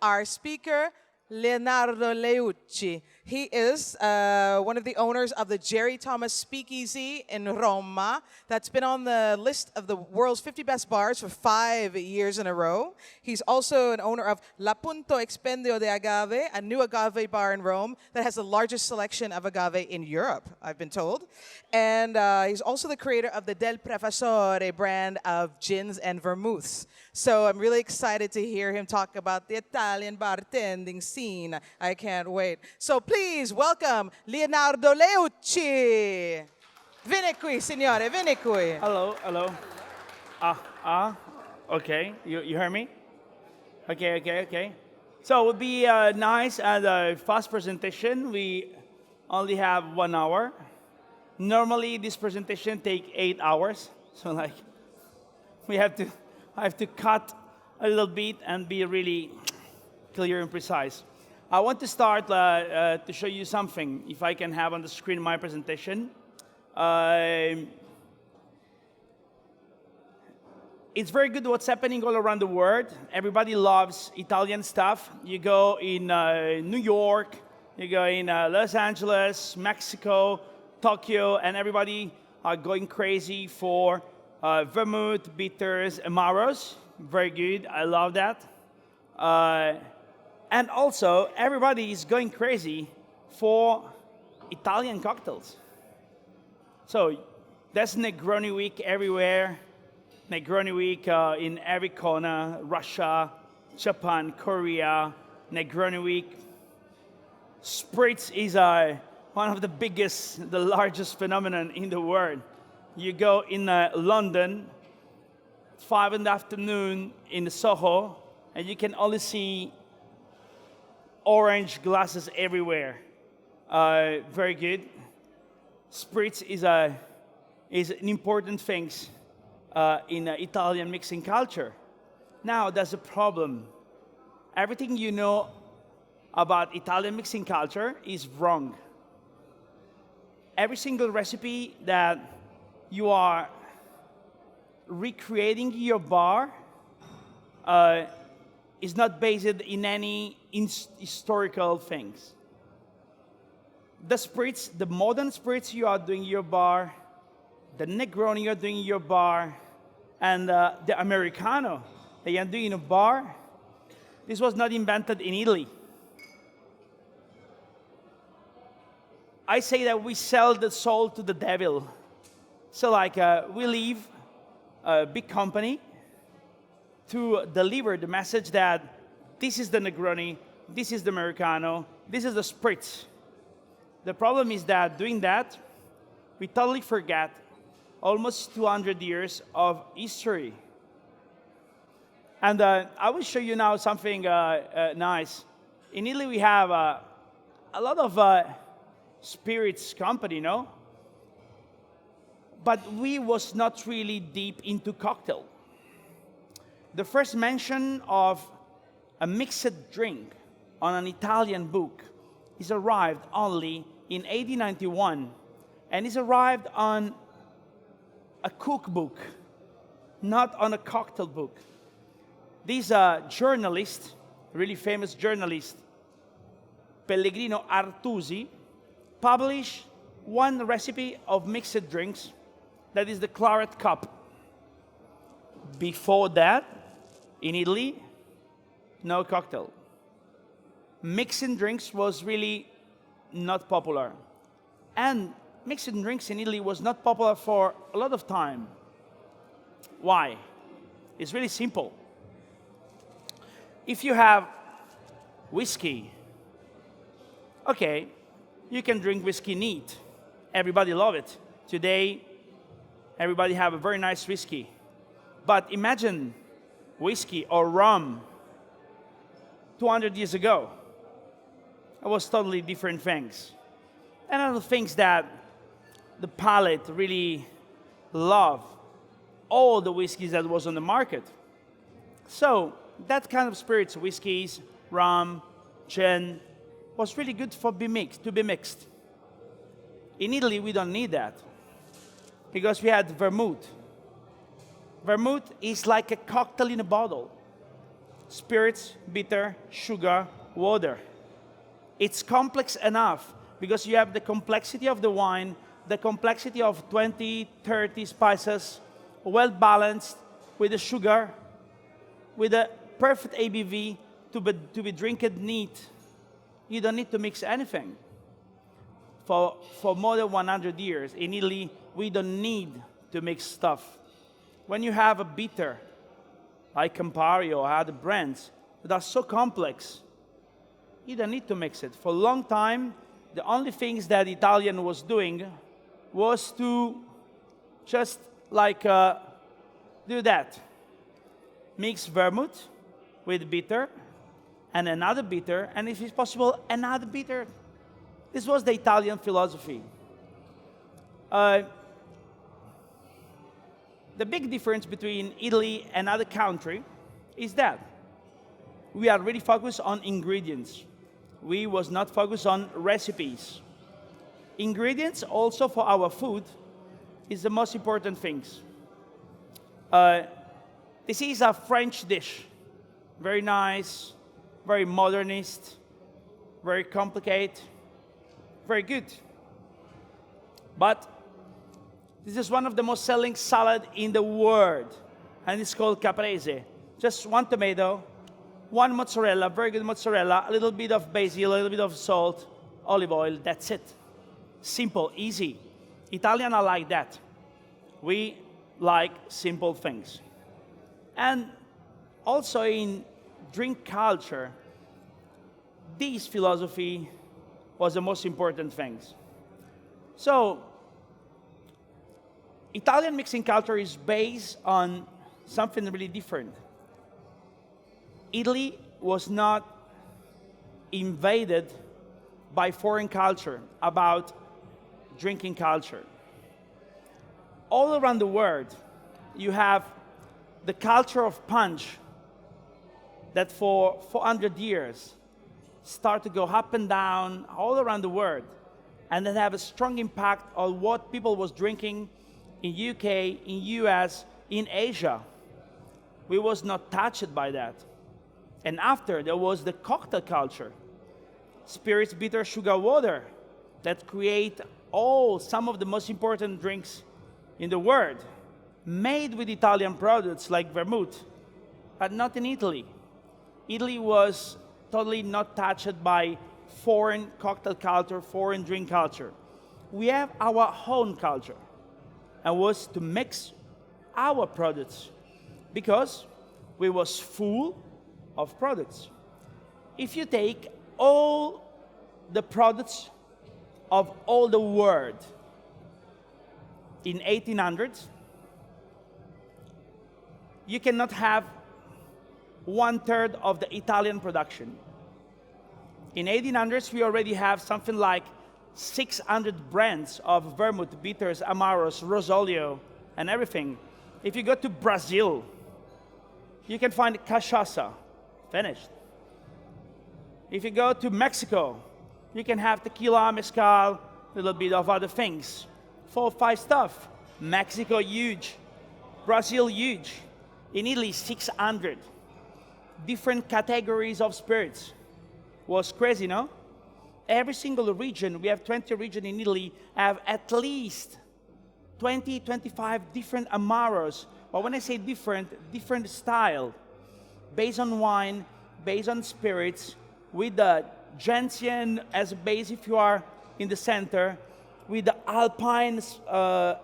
our speaker, Leonardo Leuci. He is one of the owners of the Jerry Thomas Speakeasy in Roma that's been on the list of the world's 50 best bars for 5 years in a row. He's also an owner of La Punto Expendio de Agave, a new agave bar in Rome that has the largest selection of agave in Europe, I've been told. And he's also the creator of the Del Professore brand of gins and vermouths. So I'm really excited to hear him talk about the Italian bartending scene. I can't wait. So please welcome Leonardo Leuci. Vieni qui, signore, vieni qui. Hello, hello. Okay, you hear me? Okay. So it would be nice as a fast presentation. We only have 1 hour. Normally, this presentation take 8 hours. So like, I have to cut a little bit and be really clear and precise. I want to start to show you something. If I can have on the screen my presentation. It's very good what's happening all around the world. Everybody loves Italian stuff. You go in New York, you go in Los Angeles, Mexico, Tokyo, and everybody are going crazy for vermouth, bitters, amaros. Very good, I love that. And also, everybody is going crazy for Italian cocktails. So there's Negroni Week everywhere. Negroni Week in every corner, Russia, Japan, Korea, Negroni Week. Spritz is one of the biggest, the largest phenomenon in the world. You go in London, 5 in the afternoon in Soho, and you can only see orange glasses everywhere. Very good. Spritz is an important thing in Italian mixing culture. Now, there's a problem. Everything you know about Italian mixing culture is wrong. Every single recipe that you are recreating your bar is not based in any historical things. The spritz, the modern spritz you are doing in your bar, the Negroni you're doing in your bar, and the Americano that you're doing in a bar, this was not invented in Italy. I say that we sell the soul to the devil. So like we leave a big company to deliver the message that this is the Negroni, this is the Americano, this is the spritz. The problem is that doing that, we totally forget almost 200 years of history. And I will show you now something nice. In Italy, we have a lot of spirits company, no? But we was not really deep into cocktail. The first mention of a mixed drink on an Italian book is arrived only in 1891, and is arrived on a cookbook, not on a cocktail book. This journalist, really famous journalist, Pellegrino Artusi, published one recipe of mixed drinks, that is the claret cup. Before that, in Italy, no cocktail. Mixing drinks was really not popular. And mixing drinks in Italy was not popular for a lot of time. Why? It's really simple. If you have whiskey, okay, you can drink whiskey neat. Everybody love it. Today, everybody have a very nice whiskey. But imagine whiskey or rum 200 years ago. It was totally different things. And other things that the palate really loved, all the whiskeys that was on the market. So that kind of spirits, whiskeys, rum, gin, was really good to be mixed. In Italy, we don't need that because we had vermouth. Vermouth is like a cocktail in a bottle. spirits, bitter, sugar, water. It's complex enough because you have the complexity of the wine, the complexity of 20, 30 spices, well balanced with the sugar, with a perfect ABV to be drinking neat. You don't need to mix anything. For more than 100 years in Italy, we don't need to mix stuff. When you have a bitter, like Campari or other brands that are so complex, you don't need to mix it. For a long time, the only things that Italian was doing was to just like do that. Mix vermouth with bitter, and another bitter, and if it's possible, another bitter. This was the Italian philosophy. The big difference between Italy and other country is that we are really focused on ingredients. We was not focused on recipes. Ingredients also for our food is the most important things. This is a French dish. Very nice, very modernist, very complicated, very good. But this is one of the most selling salad in the world, and it's called Caprese. Just one tomato, one mozzarella, very good mozzarella, a little bit of basil, a little bit of salt, olive oil, that's it. Simple, easy. Italian are like that. We like simple things. And also in drink culture, this philosophy was the most important things. So, Italian mixing culture is based on something really different. Italy was not invaded by foreign culture about drinking culture. All around the world, you have the culture of punch that for 400 years start to go up and down all around the world, and that have a strong impact on what people was drinking in UK, in US, in Asia. We was not touched by that. And after, there was the cocktail culture. Spirits, bitter, sugar, water, that create some of the most important drinks in the world, made with Italian products like vermouth, but not in Italy. Italy was totally not touched by foreign cocktail culture, foreign drink culture. We have our own culture, and was to mix our products because we was full of products. If you take all the products of all the world in 1800s, you cannot have 1/3 of the Italian production. In 1800s, we already have something like 600 brands of vermouth, bitters, amaros, rosolio, and everything. If you go to Brazil, you can find cachaça, finished. If you go to Mexico, you can have tequila, mezcal, a little bit of other things. 4 or 5 stuff. Mexico, huge. Brazil, huge. In Italy, 600. Different categories of spirits. Was crazy, no? Every single region, we have 20 regions in Italy, have at least 20, 25 different amaros. But when I say different style, based on wine, based on spirits, with the gentian as a base if you are in the center, with the alpine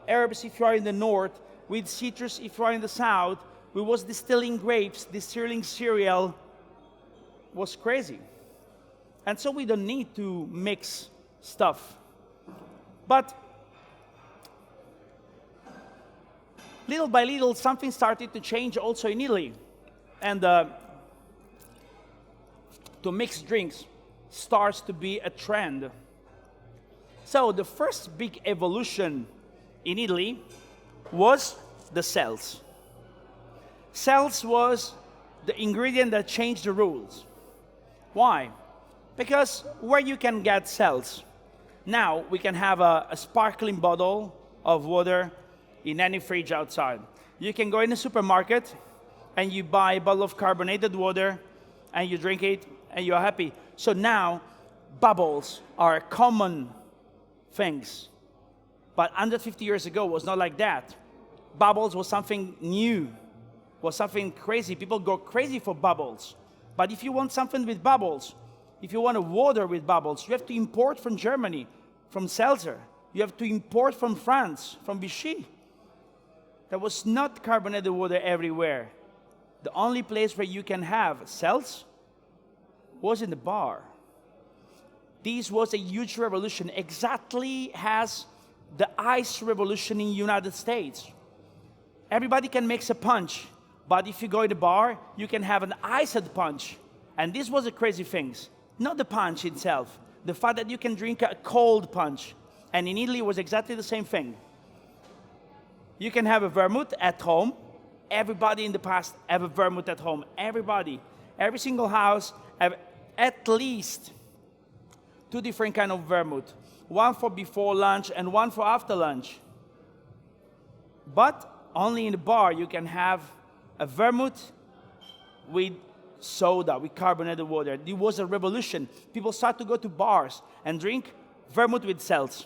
herbs if you are in the north, with citrus if you are in the south. We was distilling grapes, distilling cereal. Was crazy. And so we don't need to mix stuff. But little by little, something started to change also in Italy. And to mix drinks starts to be a trend. So the first big evolution in Italy was the cells. Cells was the ingredient that changed the rules. Why? Because where you can get cells? Now we can have a sparkling bottle of water in any fridge outside. You can go in the supermarket and you buy a bottle of carbonated water, and you drink it, and you're happy. So now, bubbles are common things. But 150 years ago, it was not like that. Bubbles was something new, was something crazy. People go crazy for bubbles. But if you want something with bubbles, if you want a water with bubbles, you have to import from Germany, from seltzer. You have to import from France, from Vichy. There was not carbonated water everywhere. The only place where you can have seltz was in the bar. This was a huge revolution, exactly as the ice revolution in the United States. Everybody can mix a punch, but if you go to the bar, you can have an iced punch. And this was a crazy thing. Not the punch itself, the fact that you can drink a cold punch. And in Italy, it was exactly the same thing. You can have a vermouth at home. Everybody in the past have a vermouth at home. Everybody. Every single house have at least 2 different kinds of vermouth. One for before lunch and one for after lunch. But only in the bar you can have a vermouth with soda, with carbonated water. It was a revolution. People start to go to bars and drink vermouth with seltz.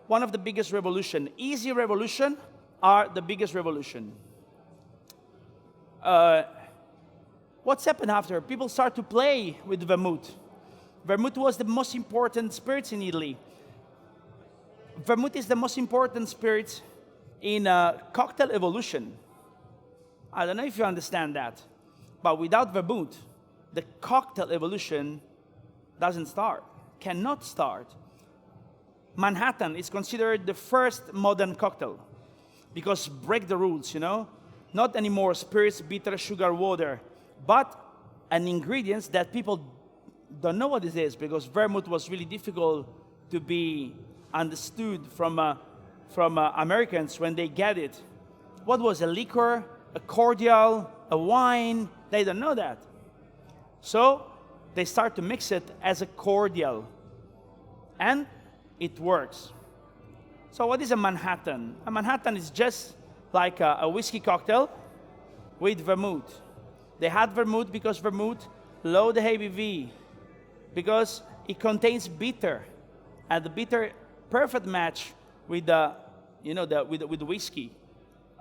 One of the biggest revolution. Easy revolution are the biggest revolution. What's happened after? People start to play with vermouth. Vermouth was the most important spirit in Italy. Vermouth is the most important spirit in cocktail evolution. I don't know if you understand that, but without vermouth, the cocktail evolution doesn't start, cannot start. Manhattan is considered the first modern cocktail because break the rules, you know? Not anymore spirits, bitter, sugar, water, but an ingredients that people don't know what it is because vermouth was really difficult to be understood from Americans when they get it. What was a liquor, a cordial, a wine? They don't know that. So they start to mix it as a cordial. And it works. So what is a Manhattan? A Manhattan is just like a whiskey cocktail with vermouth. They had vermouth because vermouth low the ABV, because it contains bitter, and the bitter perfect match with the with the whiskey,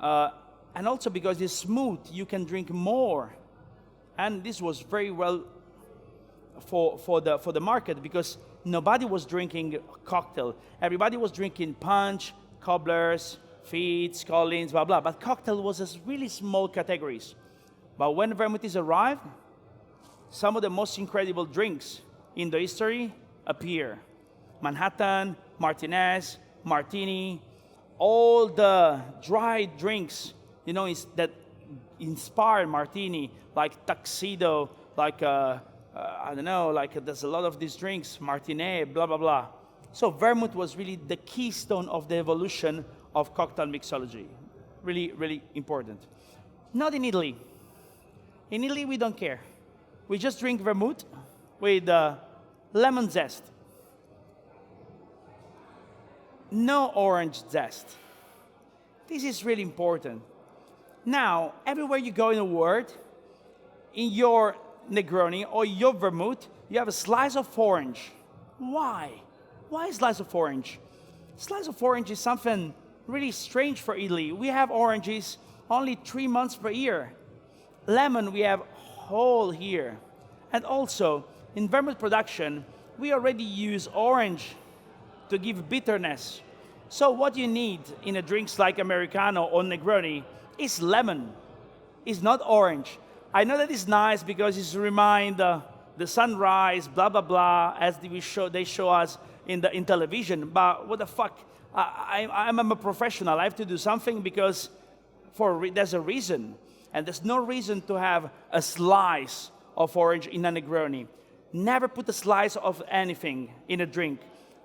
and also because it's smooth, you can drink more, and this was very well for the market because nobody was drinking cocktail. Everybody was drinking punch, cobblers, feeds, Collins, blah blah. But cocktail was a really small categories. But when vermouth arrived, some of the most incredible drinks in the history appear. Manhattan, Martinez, Martini, all the dry drinks, you know, that inspired Martini, like Tuxedo, like, I don't know, like there's a lot of these drinks, Martinet, blah, blah, blah. So vermouth was really the keystone of the evolution of cocktail mixology. Really, really important. Not in Italy. In Italy, we don't care. We just drink vermouth with lemon zest. No orange zest. This is really important. Now, everywhere you go in the world, in your Negroni or your vermouth, you have a slice of orange. Why? Why a slice of orange? Slice of orange is something really strange for Italy. We have oranges only 3 months per year. Lemon, we have whole year. And also, in vermouth production, we already use orange to give bitterness. So what you need in a drinks like Americano or Negroni is lemon. It's not orange. I know that it's nice because it's remind the sunrise, blah, blah, blah, as they show us in television. But what the fuck? I'm a professional. I have to do something because there's a reason. And there's no reason to have a slice of orange in a Negroni. Never put a slice of anything in a drink.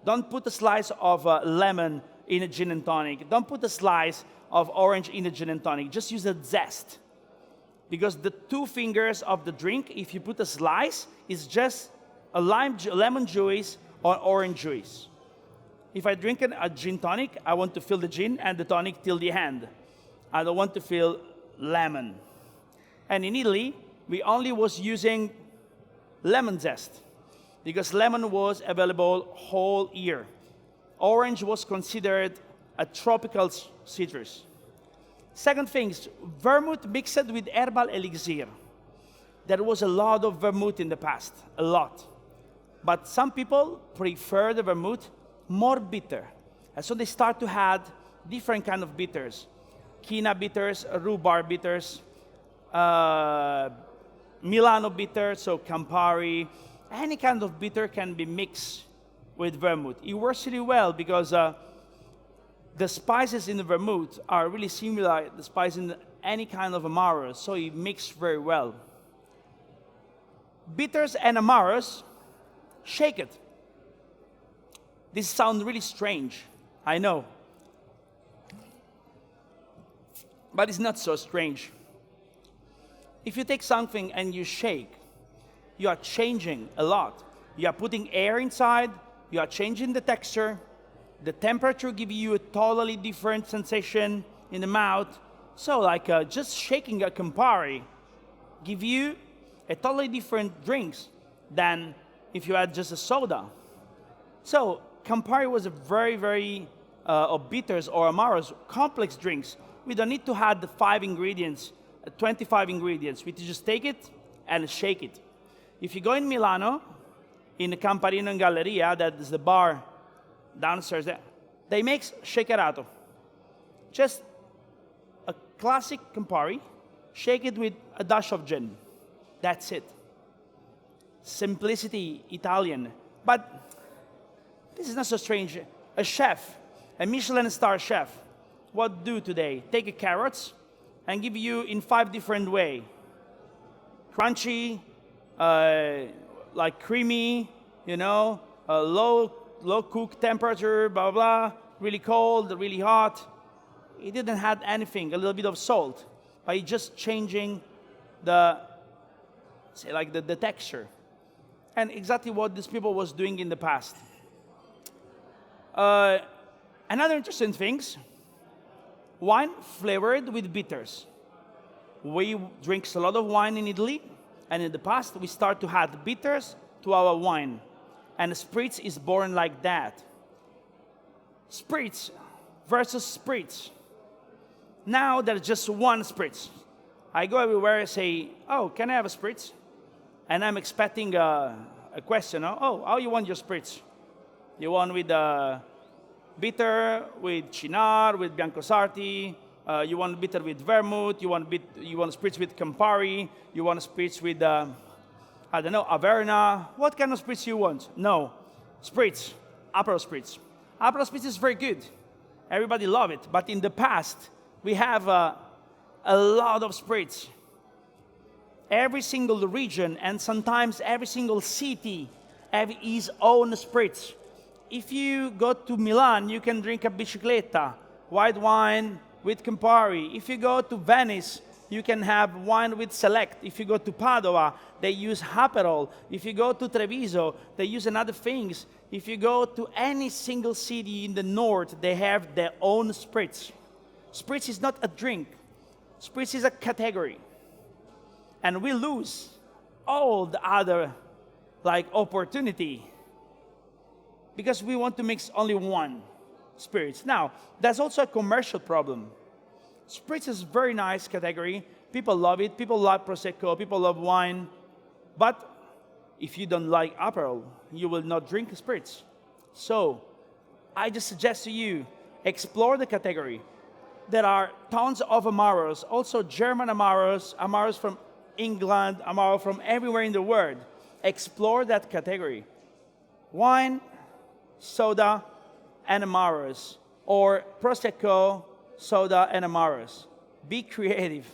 Don't put a slice of lemon in a gin and tonic. Don't put a slice of orange in a gin and tonic. Just use a zest. Because the 2 fingers of the drink, if you put a slice, is just a lemon juice or orange juice. If I drink a gin tonic, I want to feel the gin and the tonic till the end. I don't want to feel lemon. And in Italy, we only was using lemon zest because lemon was available whole year. Orange was considered a tropical citrus. Second thing is vermouth mixed with herbal elixir. There was a lot of vermouth in the past, a lot. But some people prefer the vermouth more bitter. And so they start to add different kind of bitters. Quina bitters, rhubarb bitters, Milano bitter, so Campari. Any kind of bitter can be mixed with vermouth. It works really well because the spices in the vermouth are really similar to the spices in any kind of Amaros, so it mixes very well. Bitters and Amaros, shake it. This sounds really strange, I know. But it's not so strange. If you take something and you shake, you are changing a lot. You are putting air inside, you are changing the texture, the temperature gives you a totally different sensation in the mouth. So like just shaking a Campari give you a totally different drinks than if you had just a soda. So Campari was a very, or bitters or Amaros, complex drinks. We don't need to add the 5 ingredients, 25 ingredients. We just take it and shake it. If you go in Milano, in the Camparino in Galleria, that is the bar downstairs there, they make shakerato. Just a classic Campari, shake it with a dash of gin. That's it. Simplicity, Italian. But this is not so strange. A chef, a Michelin star chef, what do today? Take a carrots and give you in 5 different ways. Crunchy, like creamy, you know, low cook temperature, blah, blah, really cold, really hot. It didn't have anything, a little bit of salt, but it's just changing the, say, like the texture. And exactly what these people was doing in the past. Another interesting things, wine flavored with bitters. We drink a lot of wine in Italy, and in the past we start to add bitters to our wine. And spritz is born like that. Spritz versus spritz. Now there's just one spritz. I go everywhere and say, oh, can I have a spritz? And I'm expecting a question. Oh, how you want your spritz? You want with bitter, with Cynar, with Bianco Sarti? You want bitter with vermouth? You want spritz with Campari? You want spritz with, I don't know, Averna? What kind of spritz you want? No, spritz, Aperol spritz. Aperol spritz is very good. Everybody love it. But in the past, we have a lot of spritz. Every single region and sometimes every single city have its own spritz. If you go to Milan, you can drink a bicicletta, white wine with Campari. If you go to Venice, you can have wine with Select. If you go to Padova, they use Aperol. If you go to Treviso, they use another things. If you go to any single city in the north, they have their own spritz. Spritz is not a drink. Spritz is a category. And we lose all the other opportunity because we want to mix only one spirits. Now, there's also a commercial problem. Spritz is a very nice category. People love it. People love Prosecco. People love wine. But if you don't like Aperol, you will not drink spritz. So I just suggest to you, explore the category. There are tons of Amaros, also German Amaros, Amaros from England, Amaro from everywhere in the world. Explore that category. Wine, soda, and Amaros. Or Prosecco, soda, and Amaros. Be creative.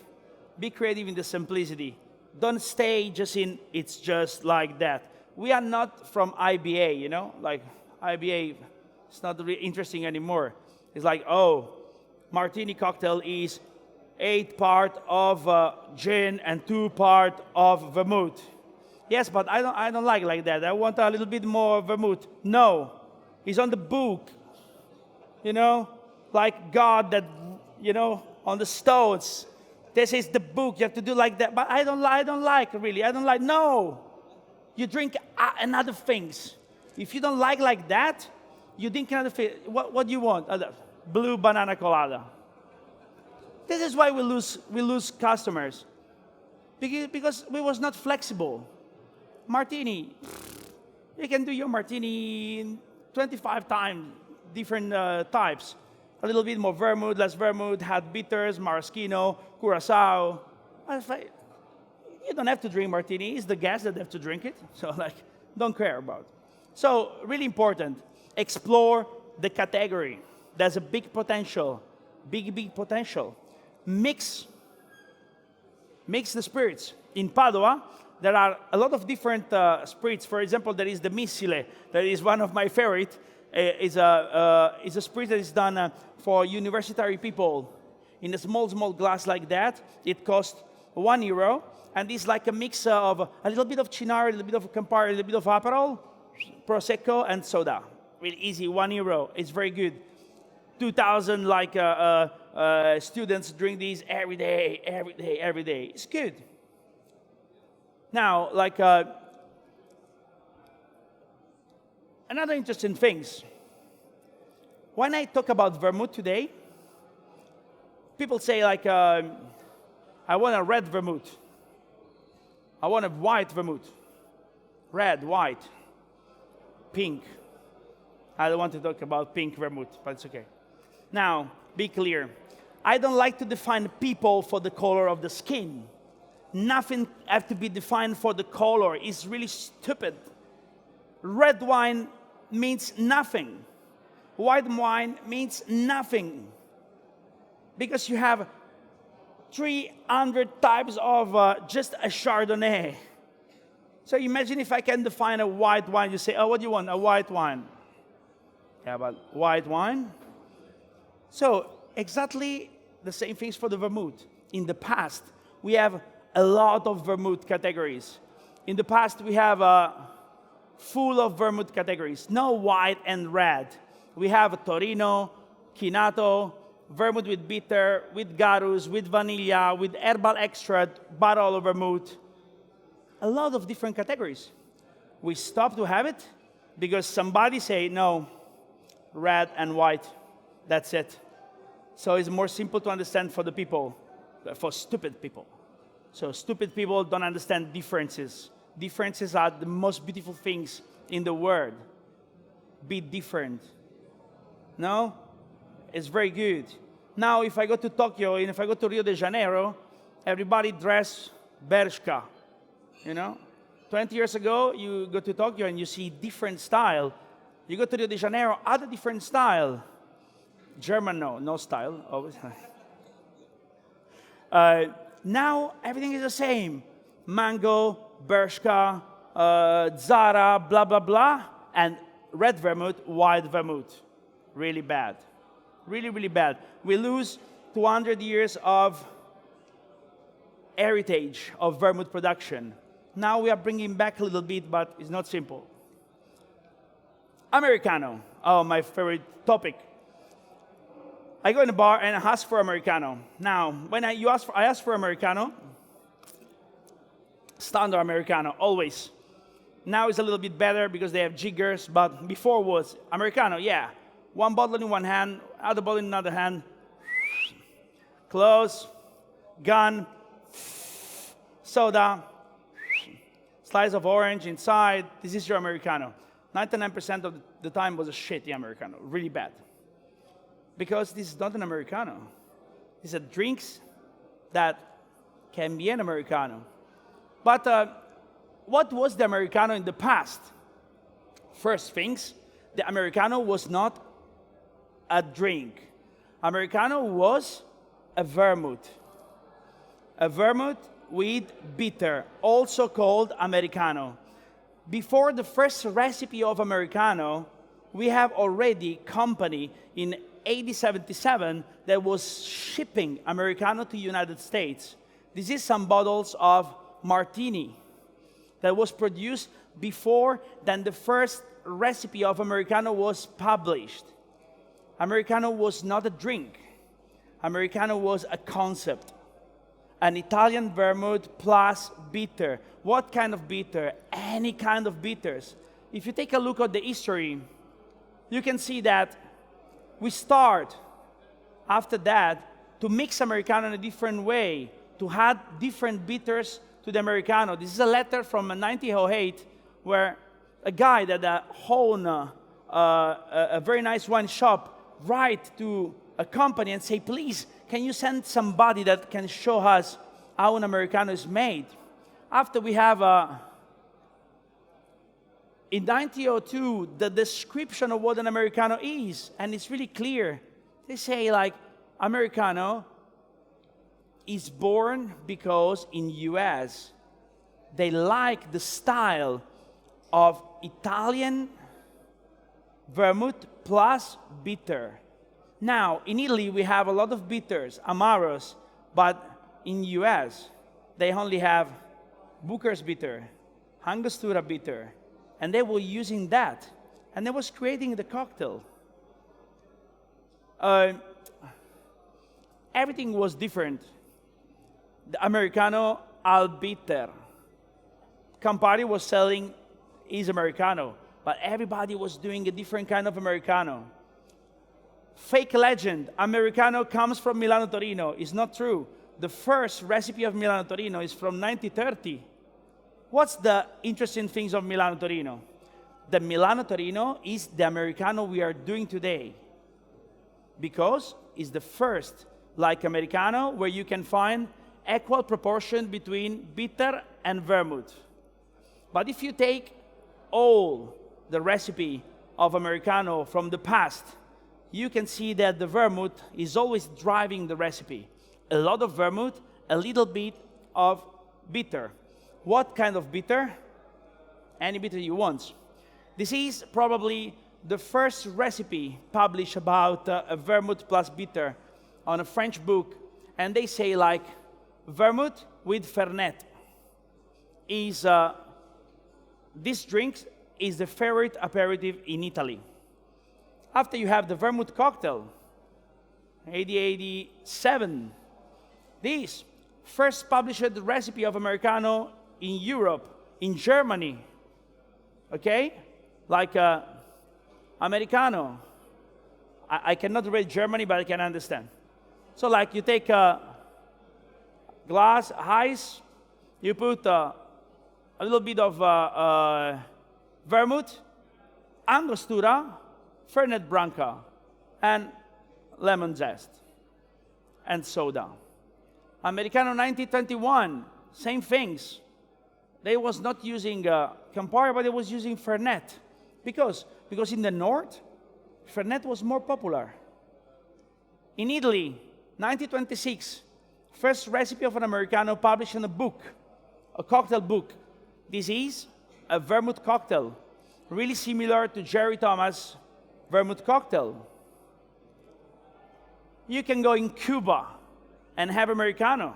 Be creative in the simplicity. Don't stay just in, it's just like that. We are not from IBA, you know? Like, IBA, it's not really interesting anymore. It's like, oh, martini cocktail is 8 part of gin and 2 part of vermouth. Yes, but I don't like that. I want a little bit more vermouth. No, it's on the book. You know, like God that, you know, on the stones, This is the book. You have to do like that. But I don't like, really. I don't like. No. You drink another things. If you don't like that, you drink another thing. What do you want? Blue banana colada. This is why we lose customers. Because we was not flexible. Martini. You can do your martini in 25 times, different types. A little bit more vermouth, less vermouth, had bitters, maraschino, curacao. You don't have to drink martini. It's the guests that have to drink it. So, don't care about it. So, really important. Explore the category. There's a big potential. Big potential. Mix the spirits. In Padua, there are a lot of different spirits. For example, there is the Missile. That is one of my favorite. It's a spirit that is done for university people in a small glass like that. It costs €1, and it's like a mix of a little bit of Cynar, a little bit of Campari, a little bit of Aperol, Prosecco, and soda. Really easy, €1. It's very good. 2,000 students drink these every day. It's good. Now, another interesting things. When I talk about vermouth today, people say I want a red vermouth. I want a white vermouth. Red, white, pink. I don't want to talk about pink vermouth, but it's okay. Now, be clear. I don't like to define people for the color of the skin. Nothing has to be defined for the color. It's really stupid. Red wine means nothing. White wine means nothing. Because you have 300 types of just a Chardonnay. So imagine if I can define a white wine. You say, oh, what do you want? A white wine. Yeah, but white wine? So exactly the same things for the vermouth. In the past, we have a lot of vermouth categories. In the past, we have full of vermouth categories. No white and red. We have Torino, Chinato, vermouth with bitter, with Garus, with vanilla, with herbal extract, bottle of vermouth. A lot of different categories. We stopped to have it because somebody say, no, red and white, that's it. So it's more simple to understand for the people, for stupid people. So stupid people don't understand differences. Differences are the most beautiful things in the world. Be different. No? It's very good. Now, if I go to Tokyo and if I go to Rio de Janeiro, everybody dress Bershka. 20 years ago, you go to Tokyo and you see different style. You go to Rio de Janeiro, other different style. German, no style. Always. Now, everything is the same. Mango, Bershka, Zara, blah, blah, blah. And red vermouth, white vermouth. Really bad. Really, really bad. We lose 200 years of heritage of vermouth production. Now we are bringing back a little bit, but it's not simple. Americano. Oh, my favorite topic. I go in a bar and I ask for Americano. Now, when I ask for Americano, standard Americano, always. Now it's a little bit better because they have jiggers, but before was Americano, yeah. One bottle in one hand, other bottle in another hand. Close, gun, soda, slice of orange inside. This is your Americano. 99% of the time was a shitty Americano, really bad. Because this is not an Americano. These are drinks that can be an Americano. But what was the Americano in the past? First things, the Americano was not a drink. Americano was a vermouth. A vermouth with bitter, also called Americano. Before the first recipe of Americano, we have already company in 1877 that was shipping Americano to the United States. This is some bottles of Martini that was produced before than the first recipe of Americano was published. Americano was not a drink. Americano was a concept. an Italian vermouth plus bitter. What kind of bitter? Any kind of bitters. If you take a look at the history, you can see that we start after that to mix Americano in a different way, to add different bitters to the Americano. This is a letter from 1908 where a guy that owned a very nice wine shop write to a company and say, please, can you send somebody that can show us how an Americano is made? After we have, in 1902, the description of what an Americano is, and it's really clear. They say, like, Americano is born because in US, they like the style of Italian vermouth plus bitter. Now, in Italy, we have a lot of bitters, Amaros, but in US, they only have Booker's bitter, Angostura bitter, and they were using that, and they was creating the cocktail. Everything was different. The Americano al bitter. Campari was selling his Americano, but everybody was doing a different kind of Americano. Fake legend, Americano comes from Milano Torino. It's not true. The first recipe of Milano Torino is from 1930. What's the interesting things of Milano Torino? The Milano Torino is the Americano we are doing today, because it's the first like Americano where you can find equal proportion between bitter and vermouth. But if you take all the recipe of Americano from the past, you can see that the vermouth is always driving the recipe. A lot of vermouth, a little bit of bitter. What kind of bitter? Any bitter you want. This is probably the first recipe published about a vermouth plus bitter on a French book, and they say like vermouth with Fernet is this drink is the favorite aperitif in Italy. After you have the vermouth cocktail, 1887, this first published recipe of Americano in Europe, in Germany, okay? Like Americano. I cannot read Germany, but I can understand. So like you take a glass, ice, you put a little bit of vermouth, Angostura, Fernet Branca, and lemon zest, and soda. Americano 1921, same things. They was not using Campari, but they was using Fernet. Because in the north, Fernet was more popular. In Italy, 1926, first recipe of an Americano published in a book, a cocktail book. This is a vermouth cocktail, really similar to Jerry Thomas' vermouth cocktail. You can go in Cuba and have Americano.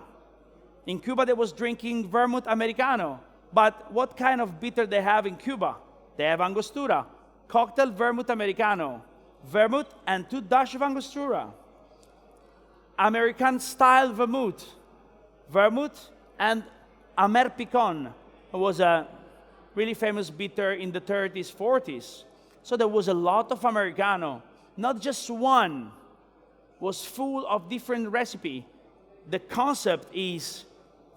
In Cuba, they was drinking vermouth Americano. But what kind of bitter they have in Cuba? They have Angostura, cocktail vermouth Americano, vermouth and 2 dashes of Angostura. American style vermouth, vermouth and Amer Picon was a really famous bitter in the 30s, 40s. So there was a lot of Americano, not just one, was full of different recipe. The concept is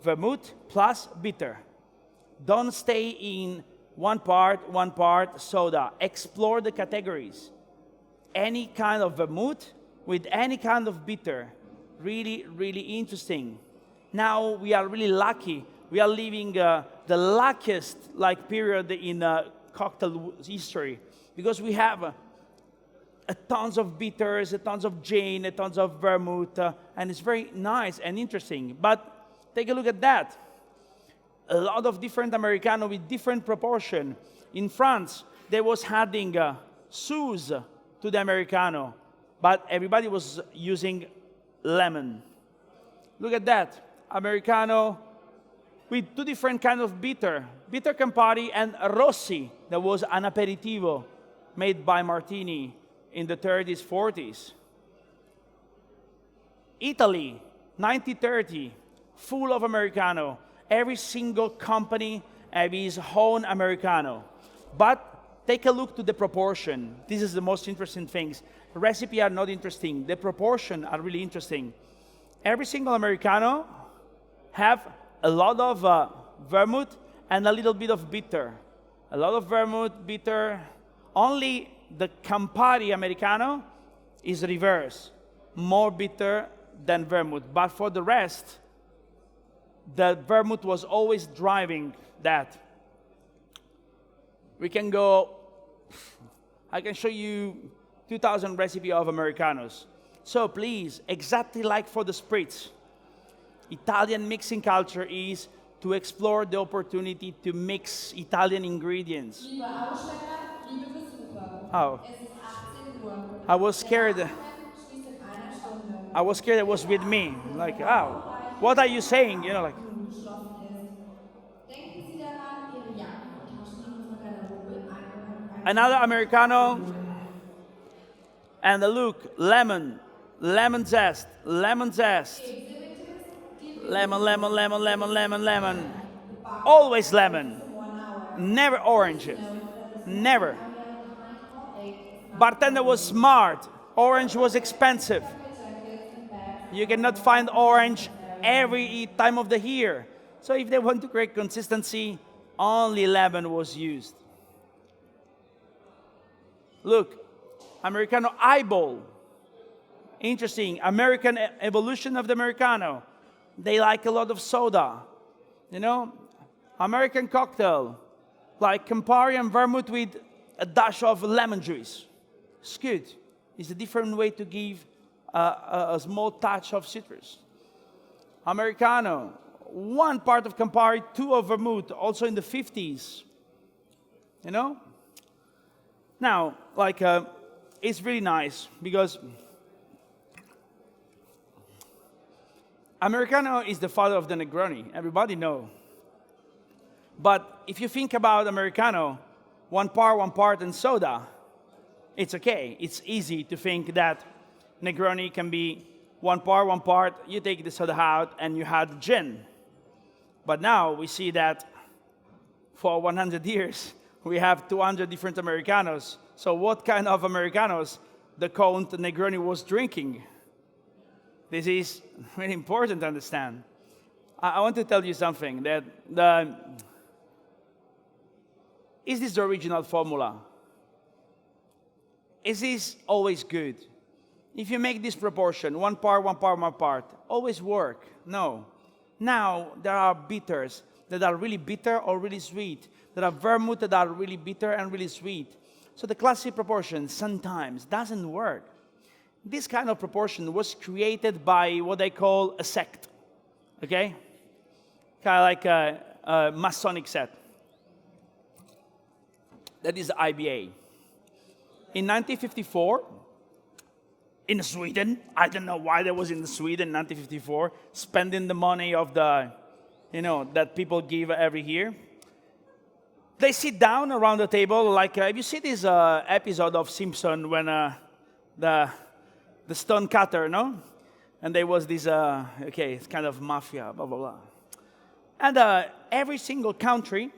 vermouth plus bitter. Don't stay in one part soda. Explore the categories. Any kind of vermouth with any kind of bitter. Really, really interesting. Now we are really lucky. We are living the luckiest period in cocktail history, because we have tons of bitters, tons of gin, tons of vermouth, and it's very nice and interesting. But take a look at that. A lot of different Americano with different proportion. In France, they was adding Suze to the Americano, but everybody was using lemon. Look at that. Americano with 2 different kinds of bitter. Bitter Campari and Rossi, that was an aperitivo made by Martini in the 30s, 40s. Italy, 1930, full of Americano. Every single company has its own Americano. But take a look to the proportion. This is the most interesting things. Recipe are not interesting. The proportion are really interesting. Every single Americano have a lot of vermouth and a little bit of bitter. A lot of vermouth, bitter. Only the Campari Americano is reverse, more bitter than vermouth. But for the rest, the vermouth was always driving that. We can go, I can show you 2,000 recipes of Americanos. So please, exactly like for the spritz, Italian mixing culture is to explore the opportunity to mix Italian ingredients. Liebe Aussteller, liebe Besucher, Oh, es ist 18 Uhr. I was scared. Der schließt in einer Stunde. I was scared it was with me. Like, oh, what are you saying? You know, like. Nun geschlossen ist. Denken Sie daran, Ihre Jacken und Taschen in unserer Garderobe Another Americano. And the look, lemon, lemon zest, lemon zest. Lemon, lemon, lemon, lemon, lemon, lemon. Always lemon. Never oranges. Never. Bartender was smart. Orange was expensive. You cannot find orange every time of the year. So if they want to create consistency, only lemon was used. Look, Americano eyeball. Interesting. American evolution of the Americano. They like a lot of soda. You know, American cocktail, like Campari and vermouth with a dash of lemon juice. It's good. It's a different way to give a small touch of citrus. Americano, one part of Campari, two of vermouth, also in the 50s. You know? Now, like, it's really nice because Americano is the father of the Negroni. Everybody know. But if you think about Americano, one part, and soda, it's okay. It's easy to think that Negroni can be one part, you take the soda out, and you had gin. But now we see that for 100 years, we have 200 different Americanos. So what kind of Americanos the Count Negroni was drinking? This is really important to understand. I want to tell you something, that is this the original formula? Is this always good? If you make this proportion, one part, always work? No. Now there are bitters that are really bitter or really sweet. There are vermouth that are really bitter and really sweet. So the classic proportion sometimes doesn't work. This kind of proportion was created by what they call a sect, okay? Kind of like a Masonic sect. That is IBA. In 1954, in Sweden, I don't know why that was in Sweden in 1954, spending the money of the, that people give every year. They sit down around the table, like, have you seen this episode of Simpson when the stone cutter, no? And there was this, it's kind of mafia, blah, blah, blah. And every single country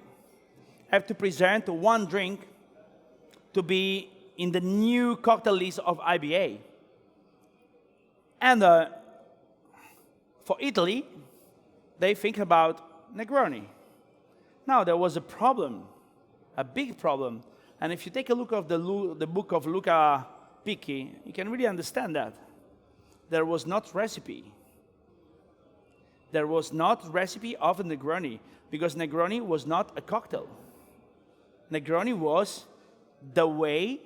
have to present one drink to be in the new cocktail list of IBA. And for Italy, they think about Negroni. Now, there was a problem, a big problem. And if you take a look at the book of Luca Picchi, you can really understand that. There was not recipe. There was not recipe of a Negroni, because Negroni was not a cocktail. Negroni was the way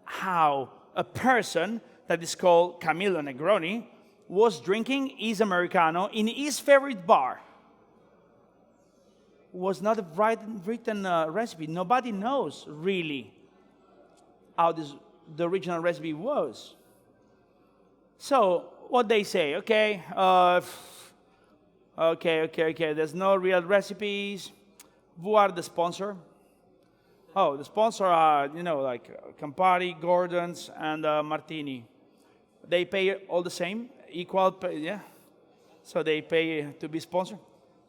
how a person that is called Camillo Negroni was drinking his Americano in his favorite bar. Was not a written recipe. Nobody knows really how the original recipe was. So what they say, okay, there's no real recipes. Who are the sponsor? Oh, the sponsor are, like Campari, Gordon's, and Martini. They pay all the same, equal pay, yeah? So they pay to be sponsored.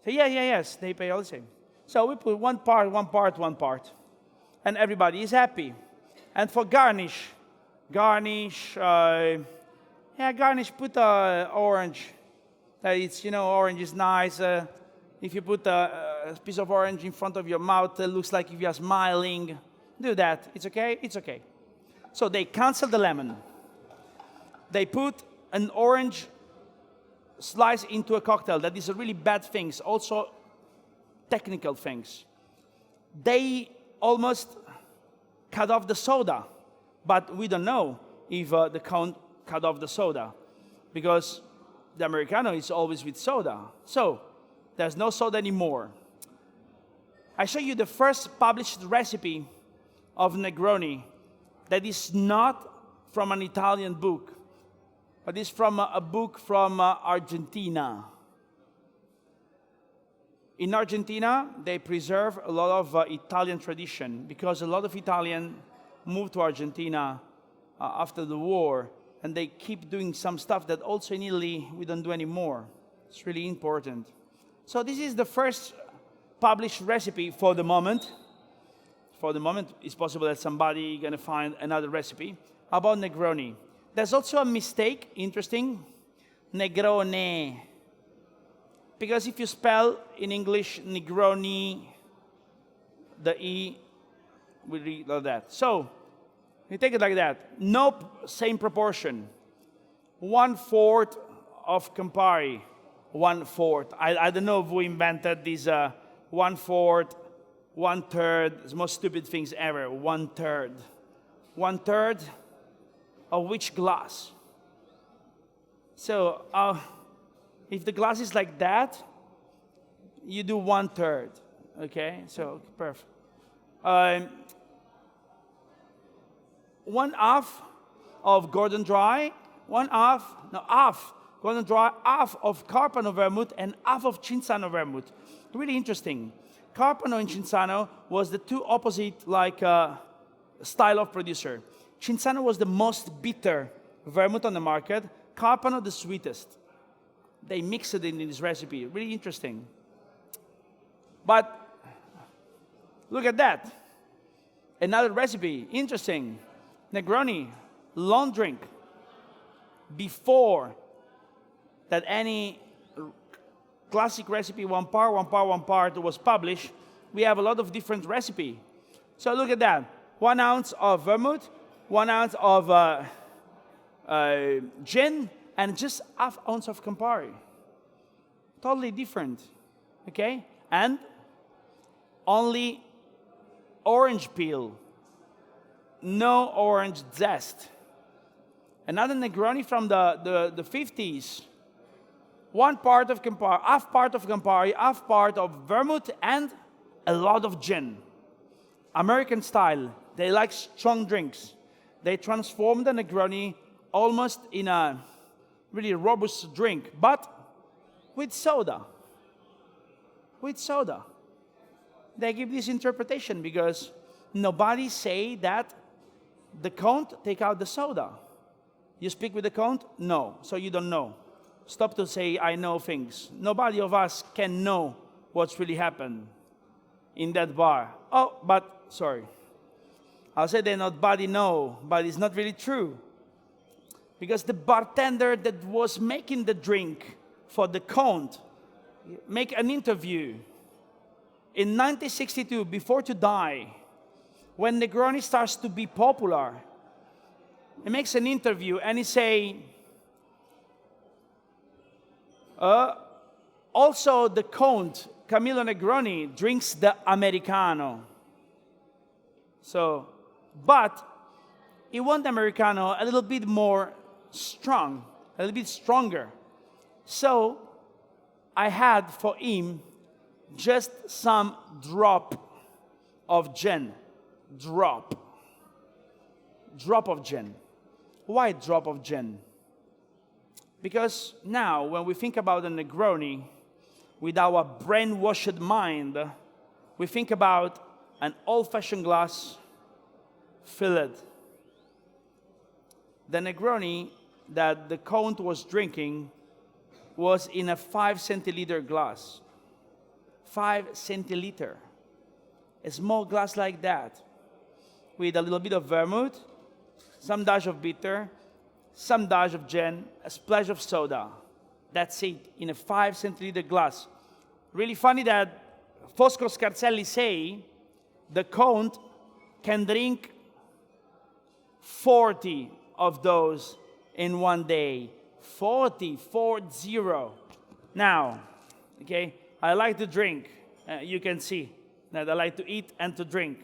Say, yes, they pay all the same. So we put one part, and everybody is happy. And for garnish, put orange. It's, orange is nice. If you put a piece of orange in front of your mouth, it looks like if you are smiling. Do that. It's okay? It's okay. So they cancel the lemon. They put an orange slice into a cocktail. That is a really bad thing. Also, technical things. They almost cut off the soda, but we don't know if the Count cut off the soda, because the Americano is always with soda. So there's no soda anymore. I show you the first published recipe of Negroni that is not from an Italian book, but is from a book from Argentina. In Argentina, they preserve a lot of Italian tradition, because a lot of Italians moved to Argentina after the war, and they keep doing some stuff that also in Italy we don't do anymore. It's really important. So this is the first published recipe for the moment. For the moment, it's possible that somebody gonna find another recipe about Negroni. There's also a mistake, interesting, Negrone. Because if you spell in English Negroni, the E will read like that. So, you take it like that. Nope, same proportion. 1/4 of Campari. 1/4. I don't know who invented this 1/4, 1/3. It's the most stupid things ever. 1/3. 1/3 of which glass? So, if the glass is like that, you do 1/3. Okay, so perfect. 1/2 of Gordon Dry, half Gordon Dry, half of Carpano Vermouth, and half of Cinzano Vermouth. Really interesting. Carpano and Cinzano was the two opposite style of producer. Cinzano was the most bitter vermouth on the market. Carpano the sweetest. They mixed it in this recipe. Really interesting. But look at that. Another recipe. Interesting. Negroni, long drink. Before that any classic recipe, one part was published, we have a lot of different recipe. So look at that. 1 ounce of vermouth, 1 ounce of gin, and just ½ ounce of Campari. Totally different, okay? And only orange peel, no orange zest. Another Negroni from the 50s. 1 part of Campari, ½ part of Campari, ½ part of vermouth, and a lot of gin. American style. They like strong drinks. They transform the Negroni almost in a really robust drink, but with soda. With soda. They give this interpretation because nobody say that the Count take out the soda. You speak with the Count? No. So you don't know. Stop to say, I know things. Nobody of us can know what's really happened in that bar. Oh, but, sorry. I'll say that nobody know, but it's not really true. Because the bartender that was making the drink for the Count make an interview in 1962, before to die, when Negroni starts to be popular. He makes an interview and he say, also the Count, Camillo Negroni, drinks the Americano. So, but he want the Americano a little bit more strong, a little bit stronger. So, I had for him just some drop of gin. Drop of gin. Why drop of gin? Because now, when we think about a Negroni, with our brainwashed mind, we think about an old-fashioned glass filled. The Negroni that the Count was drinking was in a 5 centiliter glass. 5 centiliter. A small glass like that, with a little bit of vermouth, some dash of bitter, some dash of gin, a splash of soda. That's it, in a 5 centiliter glass. Really funny that Fosco Scarzelli say the Count can drink 40 of those in one day. 40. Now, okay, I like to drink. You can see that I like to eat and to drink.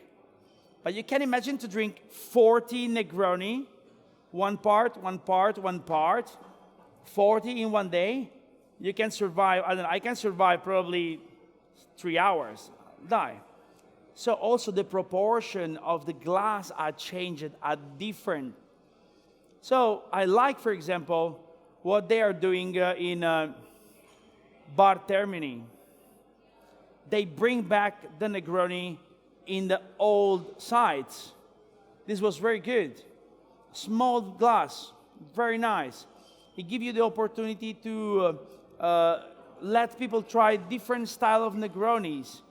But you can imagine to drink 40 Negroni, one part, 40 in one day. You can survive, I don't know, I can survive probably 3 hours, die. So also the proportion of the glass are changed, are different. So I like, for example, what they are doing in Bartending. They bring back the Negroni in the old sites. This was very good. Small glass, very nice. It gives you the opportunity to let people try different style of Negronis,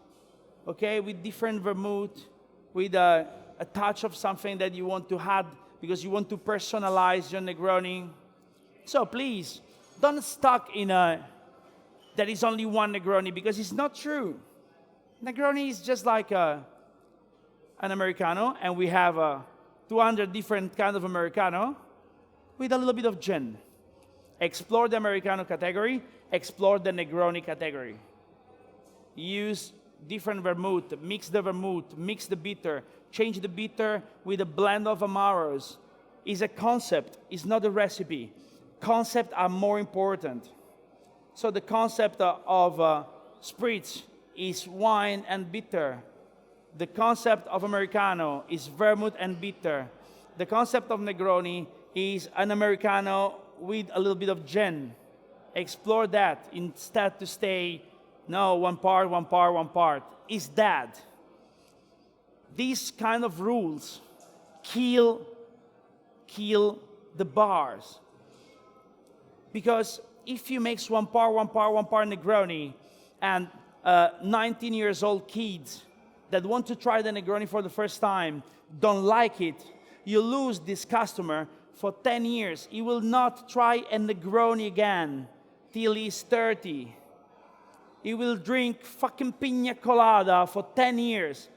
okay, with different vermouth, with a touch of something that you want to add because you want to personalize your Negroni. So please, don't stuck in there is only one Negroni, because it's not true. Negroni is just like an Americano, and we have 200 different kinds of Americano with a little bit of gin. Explore the Americano category, explore the Negroni category. Use different vermouth, mix the bitter, change the bitter with a blend of Amaros. It's a concept, it's not a recipe. Concepts are more important. So the concept of spritz is wine and bitter. The concept of Americano is vermouth and bitter. The concept of Negroni is an Americano with a little bit of gin. Explore that instead to stay, no, one part. Is that. These kind of rules kill the bars. Because if you mix one part Negroni, and 19 years old kids that want to try the Negroni for the first time don't like it, you lose this customer for 10 years. He will not try a Negroni again till he's 30. He will drink fucking pina colada for 10 years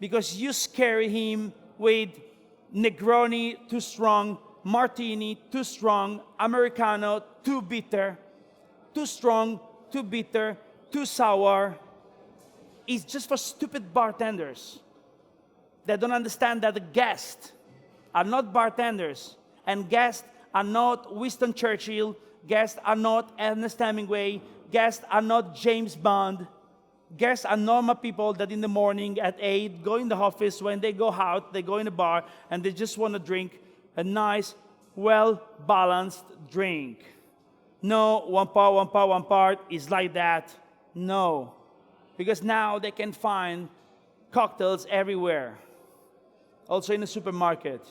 because you scare him with Negroni too strong, Martini too strong, Americano too bitter, too strong, too bitter, too sour. It's just for stupid bartenders that don't understand that the guests are not bartenders, and guests are not Winston Churchill, guests are not Ernest Hemingway, guests are not James Bond. Guests are normal people that in the morning at 8 go in the office. When they go out, they go in a bar and they just want to drink a nice, well-balanced drink. No, one part is like that. No. Because now they can find cocktails everywhere. Also in the supermarket.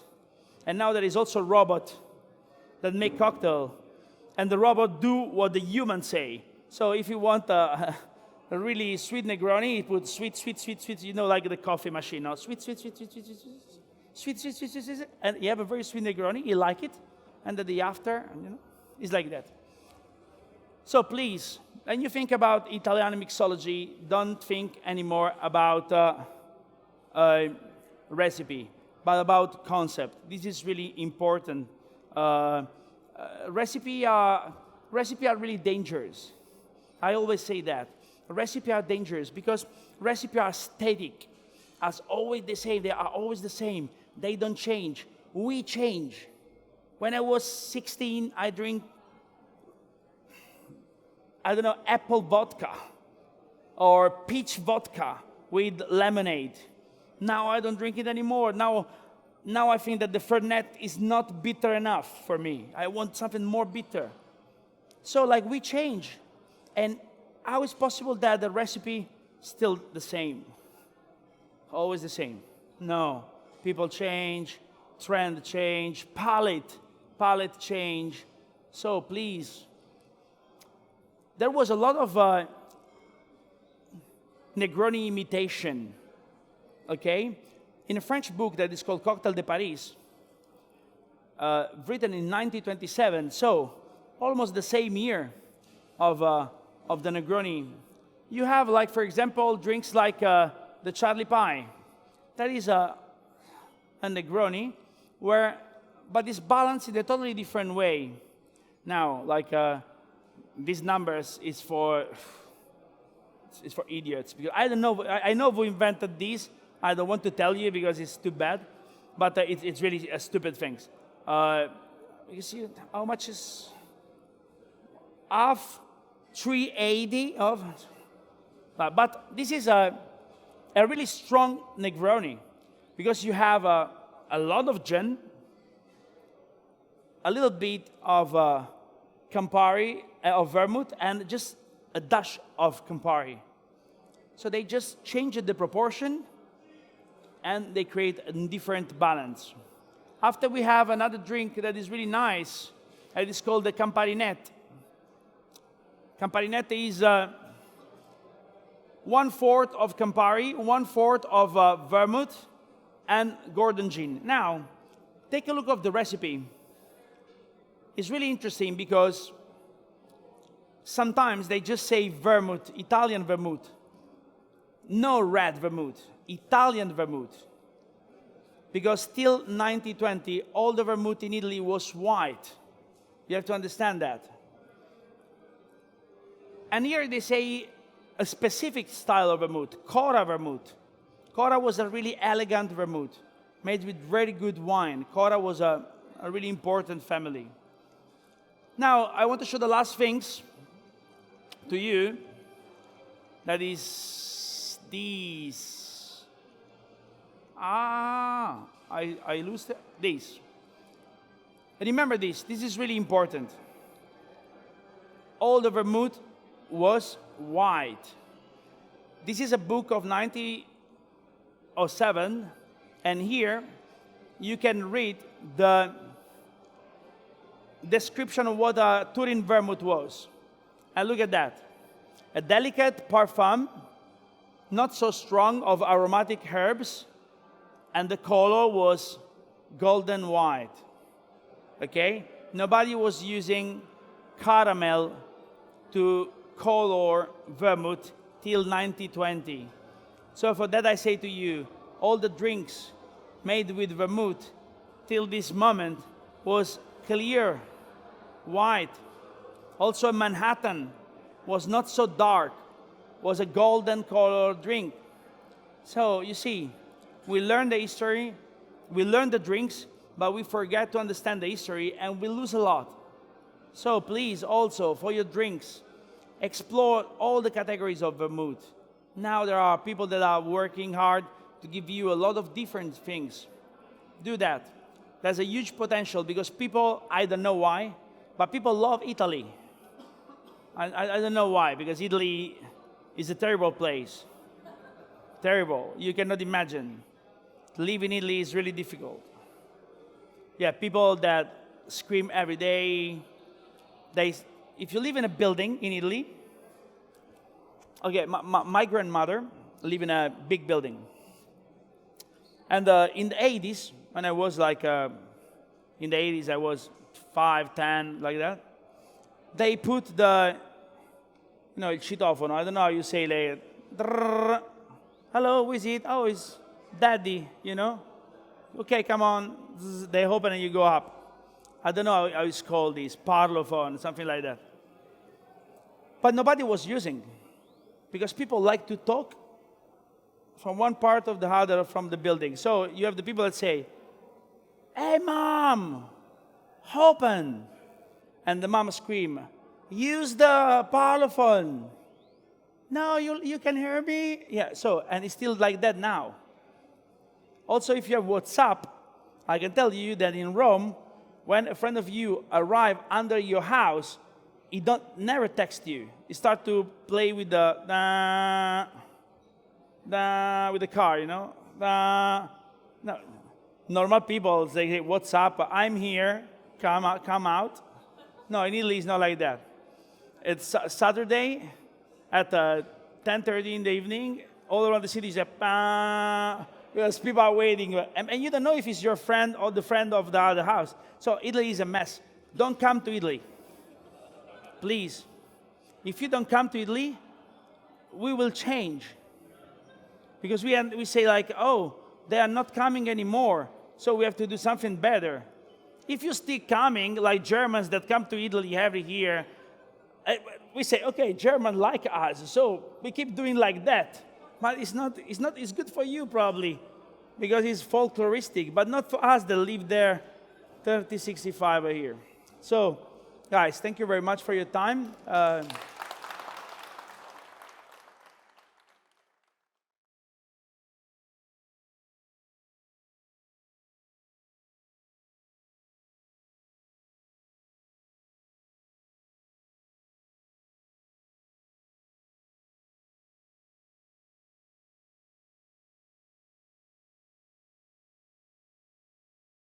And now there is also a robot that make cocktail. And the robot do what the humans say. So if you want a really sweet Negroni, it put sweet, you know, like the coffee machine. No? Sweet. And you have a very sweet Negroni, you like it. And then the after, you know, it's like that. So please, when you think about Italian mixology, don't think anymore about recipe, but about concept. This is really important. Recipe are really dangerous. I always say that. Recipes are dangerous because recipes are static. As always the same, they are always the same. They don't change. We change. When I was 16, I drink, apple vodka or peach vodka with lemonade. Now I don't drink it anymore. Now I think that the Fernet is not bitter enough for me. I want something more bitter. So like we change. And how is possible that the recipe still the same? Always the same. No. People change, trend change, palate change. So please, there was a lot of Negroni imitation, okay? In a French book that is called Cocktail de Paris, written in 1927, so almost the same year of the Negroni, you have, like, for example, drinks like the Charlie Pie. That is a Negroni, but it's balanced in a totally different way. Now, like, these numbers is for idiots. Because I don't know. I know who invented these. I don't want to tell you because it's too bad. But it's really stupid things. You see how much is half 380 of. But this is a really strong Negroni because you have a lot of gin, a little bit of Campari, of Vermouth, and just a dash of Campari. So they just change the proportion and they create a different balance. After we have another drink that is really nice, it is called the Camparinette. Camparinette is 1/4 of Campari, 1/4 of Vermouth, and Gordon gin. Now, take a look at the recipe. It's really interesting because sometimes they just say Vermouth, Italian Vermouth. No red Vermouth, Italian Vermouth. Because till 1920, all the Vermouth in Italy was white. You have to understand that. And here they say a specific style of Vermouth, Cora Vermouth. Cora was a really elegant Vermouth, made with very good wine. Cora was a really important family. Now, I want to show the last things to you. That is these. I lose this. Remember this. This is really important. All the Vermouth was white. This is a book of 1907, and here you can read the description of what a Turin Vermouth was. And look at that. A delicate parfum, not so strong, of aromatic herbs, and the color was golden white. Okay? Nobody was using caramel to color Vermouth till 1920. So for that I say to you, all the drinks made with Vermouth till this moment was clear, white. Also Manhattan was not so dark, was a golden colored drink. So you see, we learn the history, we learn the drinks, but we forget to understand the history and we lose a lot. So please also, for your drinks, explore all the categories of Vermouth. Now there are people that are working hard to give you a lot of different things. Do that. There's a huge potential because people, I don't know why, but people love Italy. I don't know why, because Italy is a terrible place. Terrible. You cannot imagine. To live in Italy is really difficult. Yeah, people that scream every day. If you live in a building in Italy, okay, my grandmother lived in a big building. And in the 80s, when I was like, in the 80s, I was 5, 10, like that, they put the, il citofono, I don't know how you say like, drrr, hello, who is it? Oh, it's daddy, Okay, come on. They open and you go up. I don't know how it's called, this parlophone, something like that. But nobody was using, because people like to talk from one part of the other from the building. So you have the people that say, hey, mom, open. And the mom scream, use the parlophone. No, you can hear me? Yeah, so, and it's still like that now. Also, if you have WhatsApp, I can tell you that in Rome, when a friend of you arrive under your house, he never text you. He start to play with the with the car, No. Normal people say, hey, WhatsApp, I'm here, come out. No, in Italy it's not like that. it's Saturday at 10:30 in the evening. All around the city is because people are waiting. And you don't know if it's your friend or the friend of the other house. So Italy is a mess. Don't come to Italy. Please. If you don't come to Italy, we will change. Because we say like, oh, they are not coming anymore, so we have to do something better. If you still coming, like Germans that come to Italy every year, we say, okay, German like us, so we keep doing like that. But it's good for you probably, because it's folkloristic, but not for us that live there 30, 65 a year. So, guys, thank you very much for your time.